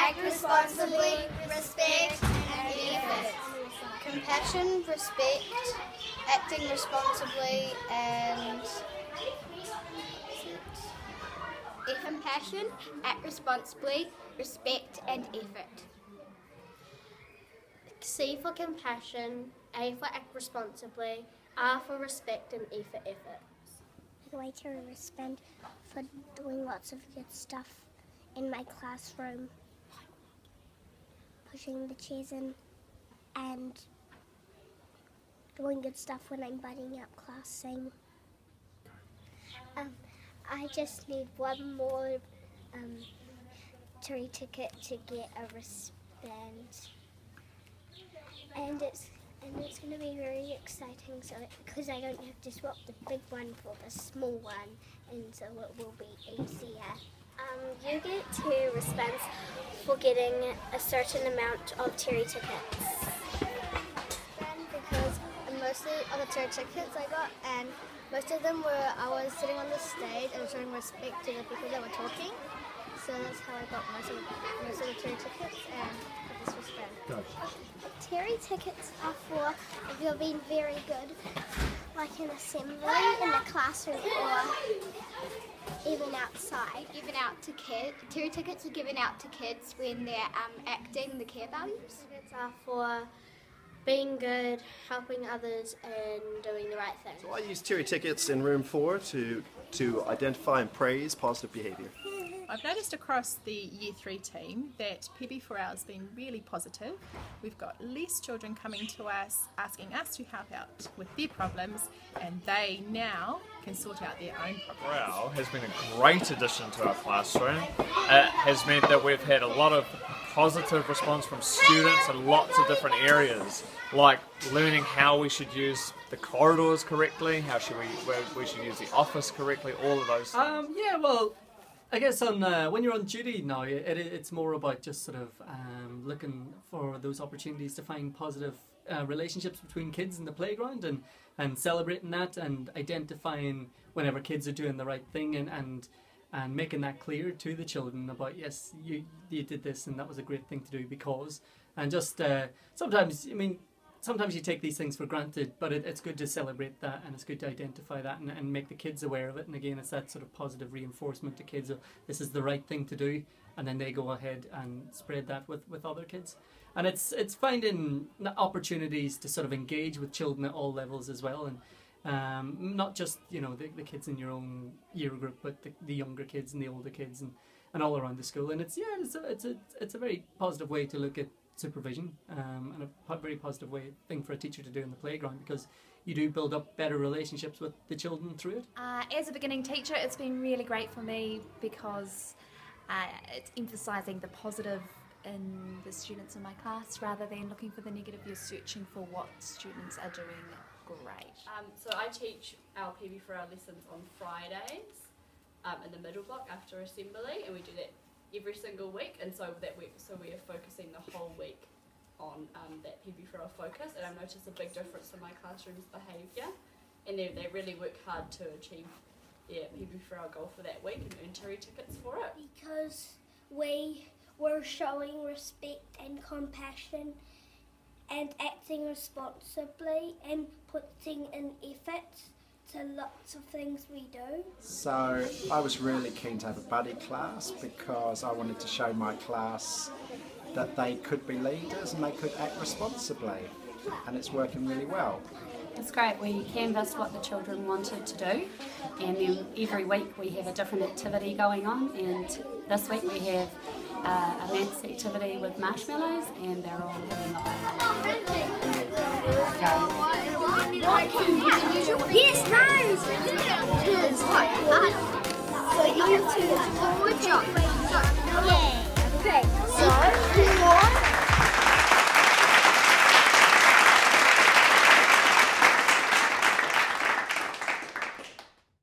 act responsibly, respect and effort. Compassion, respect, acting responsibly and compassion, act responsibly, respect and effort. C for compassion, A for act responsibly, R for respect and E for effort. The way to respond for doing lots of good stuff in my classroom, pushing the chairs in and doing good stuff when I'm buddying up class, saying I just need one more tree ticket to get a wristband, and it's going to be very exciting. So because I don't have to swap the big one for the small one, and so it will be easier. You get 2 wristbands for getting a certain amount of Terry tickets. because mostly of the Terry tickets I got, and most of them were I was sitting on the stage and showing respect to the people that were talking. So that's how I got most of the Terry tickets and got this wristband. Terry tickets are for if you're being very good, like in assembly, in the classroom, or even outside. Given out to kids. Terry tickets are given out to kids when they're acting the care values. Tickets are for being good, helping others and doing the right thing. So I use Terry tickets in room 4 to identify and praise positive behaviour. I've noticed across the Year 3 team that PB4L has been really positive. We've got less children coming to us, asking us to help out with their problems, and they now can sort out their own problems. PB4L has been a great addition to our classroom. It has meant that we've had a lot of positive response from students in lots of different areas, like learning how we should use the corridors correctly, how we should use the office correctly, all of those things. Yeah, well, I guess when you're on duty now, it's more about just sort of looking for those opportunities to find positive relationships between kids in the playground and celebrating that and identifying whenever kids are doing the right thing and making that clear to the children about, yes, you did this and that was a great thing to do because, and just sometimes you take these things for granted, but it's good to celebrate that and it's good to identify that and make the kids aware of it. And again, it's that sort of positive reinforcement to kids of this is the right thing to do, and then they go ahead and spread that with other kids. And it's finding opportunities to sort of engage with children at all levels as well, and not just the kids in your own year group, but the younger kids and the older kids and all around the school. And it's a very positive way to look at supervision, and a very positive thing for a teacher to do in the playground, because you do build up better relationships with the children through it. As a beginning teacher, it's been really great for me because it's emphasising the positive in the students in my class rather than looking for the negative. You're searching for what students are doing great. So I teach our PB4L lessons on Fridays in the middle block after assembly, and we do that every single week, and so we are focusing the whole week on that PB4L focus, and I've noticed a big difference in my classroom's behaviour, and they really work hard to achieve their PB4L goal for that week and earn Terry tickets for it. Because we were showing respect and compassion and acting responsibly and putting in effort to lots of things we do. So I was really keen to have a buddy class because I wanted to show my class that they could be leaders and they could act responsibly, and it's working really well. It's great. We canvassed what the children wanted to do, and then every week we have a different activity going on, and this week we have a maths activity with marshmallows, and they're all really lovely. Yes, nice! So you have to, good job.